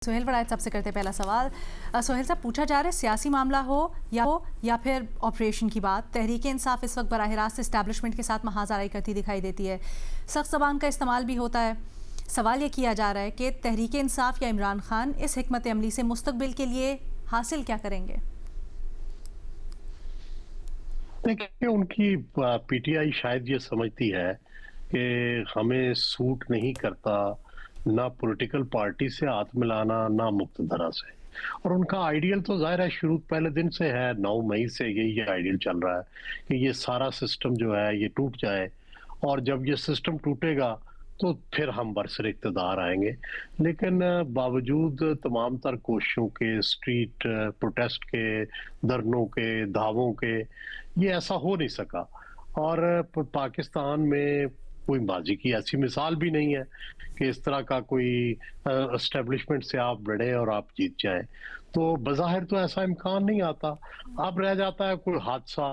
सोहेल वड़ाइच साहब से करते पहला सवाल। सोहेल साहब, पूछा जा रहा है सियासी मामला हो या फिर ऑपरेशन की बात, तहरीक इंसाफ इस वक्त बराह रास्त इस्टेब्लिशमेंट के साथ महाज़ाराई करती दिखाई देती है, सख्त ज़बान का इस्तेमाल भी होता है। सवाल ये किया जा रहा है कि तहरीक इंसाफ या इमरान खान इस हिकमत अमली से मुस्तकबिल के लिए हासिल क्या करेंगे? देखिए, उनकी पीटीआई शायद ये समझती है कि हमें सूट नहीं करता ना पॉलिटिकल पार्टी से हाथ मिलाना ना मुक्तदरा से, और उनका आइडियल तो जाहिर है शुरू पहले दिन से है, 9 मई से यही आइडियल चल रहा है कि ये सारा सिस्टम जो है ये टूट जाए, और जब ये सिस्टम टूटेगा तो फिर हम बरसर इक़्तिदार आएंगे। लेकिन बावजूद तमाम तर कोशिशों के, स्ट्रीट प्रोटेस्ट के, धरनों के, धावों के, ये ऐसा हो नहीं सका। और पाकिस्तान में कोई माजी की ऐसी मिसाल भी नहीं है कि इस तरह का कोई एस्टेब्लिशमेंट से आप लड़े और आप जीत जाएं। तो बज़ाहिर तो ऐसा इम्कान नहीं आता। अब रह जाता है कोई हादसा,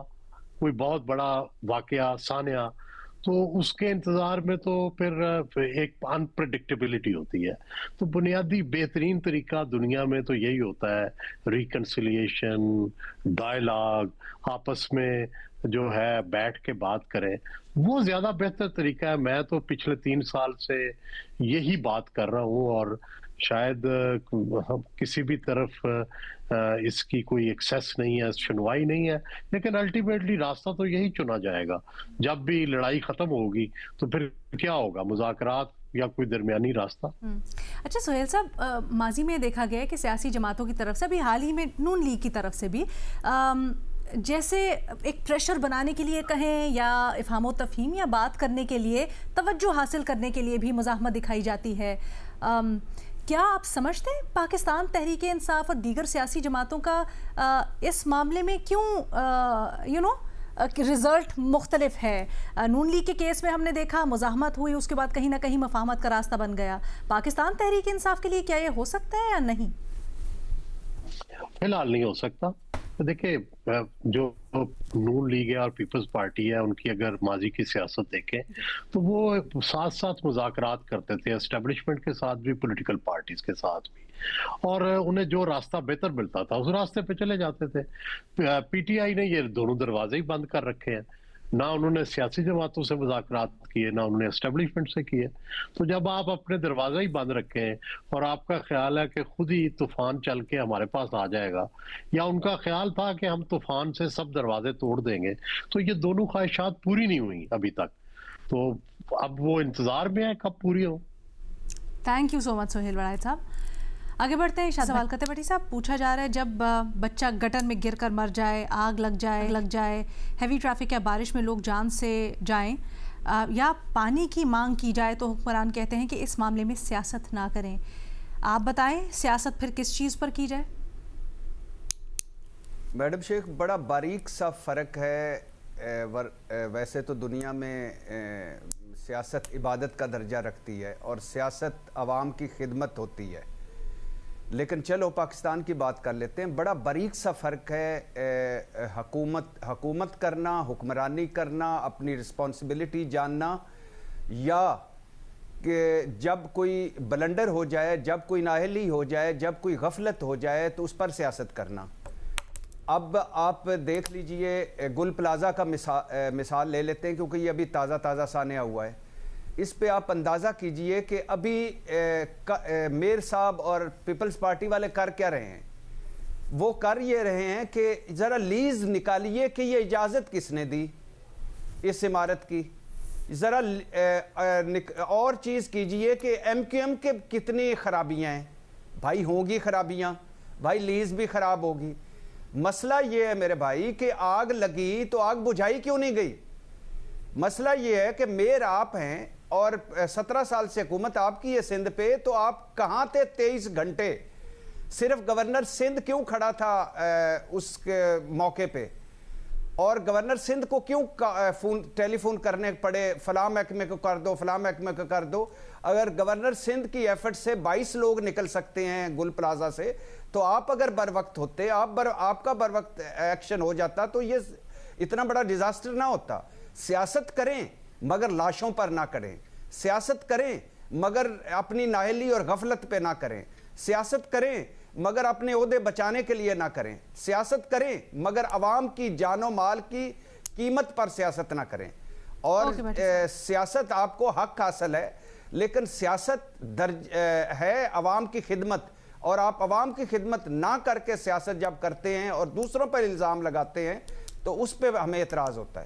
कोई बहुत बड़ा वाकया सानिया, तो उसके इंतजार में तो फिर एक अनप्रेडिक्टेबिलिटी होती है। तो बुनियादी बेहतरीन तरीका दुनिया में तो यही होता है, रिकन्सिलिएशन, डायलॉग, आपस में जो है बैठ के बात करें, वो ज्यादा बेहतर तरीका है। मैं तो पिछले 3 साल से यही बात कर रहा हूँ, और शायद किसी भी तरफ इसकी कोई एक्सेस नहीं है, सुनवाई नहीं है, लेकिन अल्टीमेटली रास्ता तो यही चुना जाएगा। जब भी लड़ाई खत्म होगी तो फिर क्या होगा, मुज़ाकरात या कोई दरमियानी रास्ता। अच्छा सोहेल साहब, माजी में देखा गया है कि सियासी जमातों की तरफ से, अभी हाल ही में नून लीग की तरफ से भी जैसे एक प्रेशर बनाने के लिए कहें या इफ़हाम तफ़हीम या बात करने के लिए, तवज्जो हासिल करने के लिए भी मुज़ाहमत दिखाई जाती है। क्या आप समझते हैं पाकिस्तान तहरीक इंसाफ और दीगर सियासी जमातों का इस मामले में क्यों रिज़ल्ट मुख्तलिफ है? नून लीग के केस में हमने देखा मुज़ाहमत हुई, उसके बाद कहीं ना कहीं मफाहमत का रास्ता बन गया। पाकिस्तान तहरीक इंसाफ के लिए क्या ये हो सकता है या नहीं? फिलहाल नहीं हो सकता। तो देखिए, जो नून लीग है और पीपल्स पार्टी है, उनकी अगर माजी की सियासत देखें तो वो साथ साथ मुज़ाकरात करते थे, एस्टेब्लिशमेंट के साथ भी, पॉलिटिकल पार्टीज के साथ भी, और उन्हें जो रास्ता बेहतर मिलता था उस रास्ते पे चले जाते थे। पीटीआई ने ये दोनों दरवाजे ही बंद कर रखे हैं, ना उन्होंने सियासी जमातों से मुज़ाकरात किए, ना उन्होंने एस्टेब्लिशमेंट से किए। तो जब आप अपने दरवाजे ही बंद रखे हैं और आपका ख्याल है कि खुद ही तूफान चल के हमारे पास आ जाएगा, या उनका ख्याल था कि हम तूफान से सब दरवाजे तोड़ देंगे, तो ये दोनों ख्वाहिशात पूरी नहीं हुई अभी तक। तो अब वो इंतजार में है कब पूरी हो। Thank you so much Sohail Waraich साहब। आगे बढ़ते हैं। सवाल करते भट्टी साहब, पूछा जा रहा है जब बच्चा गटर में गिरकर मर जाए, आग लग जाए, हैवी ट्रैफिक या बारिश में लोग जान से जाएं, या पानी की मांग की जाए, तो हुक्मरान कहते हैं कि इस मामले में सियासत ना करें। आप बताएं, सियासत फिर किस चीज़ पर की जाए? मैडम शेख, बड़ा बारीक सा फ़र्क है। वैसे तो दुनिया में सियासत इबादत का दर्जा रखती है और सियासत आवाम की खिदमत होती है, लेकिन चलो पाकिस्तान की बात कर लेते हैं। बड़ा बारीक सा फ़र्क है हुकूमत करना, हुक्मरानी करना, अपनी रिस्पॉन्सिबिलिटी जानना, या कि जब कोई ब्लंडर हो जाए, जब कोई नाअहली हो जाए, जब कोई गफलत हो जाए तो उस पर सियासत करना। अब आप देख लीजिए, गुल प्लाज़ा का मिसाल ले लेते हैं, क्योंकि ये अभी ताज़ा सानिया हुआ है। इस पे आप अंदाज़ा कीजिए कि अभी मेयर साहब और पीपल्स पार्टी वाले कर क्या रहे हैं। वो कर ये रहे हैं कि ज़रा लीज़ निकालिए कि ये इजाज़त किसने दी इस इमारत की। ज़रा और चीज़ कीजिए कि MQM के कितनी ख़राबियाँ हैं। भाई होंगी ख़राबियाँ, भाई लीज़ भी ख़राब होगी। मसला ये है मेरे भाई कि आग लगी तो आग बुझाई क्यों नहीं गई? मसला ये है कि मेयर आप हैं और 17 साल से हुकूमत आपकी है सिंध पे, तो आप कहाँ थे 23 घंटे? सिर्फ गवर्नर सिंध क्यों खड़ा था उस मौके पे? और गवर्नर सिंध को क्यों टेलीफोन करने पड़े, फलां महकमे को कर दो, फलां महकमे को कर दो? अगर गवर्नर सिंध की एफर्ट से 22 लोग निकल सकते हैं गुल प्लाजा से, तो आप अगर बर वक्त होते, आपका बर वक्त एक्शन हो जाता, तो ये इतना बड़ा डिजास्टर ना होता। सियासत करें मगर लाशों पर ना करें, सियासत करें मगर अपनी नाअहली और गफलत पे ना करें, سیاست کریں مگر اپنے عہدے بچانے کے لیے نہ کریں، سیاست کریں مگر عوام کی جان و مال کی قیمت پر سیاست نہ کریں، اور سیاست آپ کو حق حاصل ہے، لیکن سیاست ہے عوام کی خدمت، اور آپ عوام کی خدمت نہ کر کے سیاست جب کرتے ہیں اور دوسروں پر الزام لگاتے ہیں تو اس پہ ہمیں اعتراض ہوتا ہے۔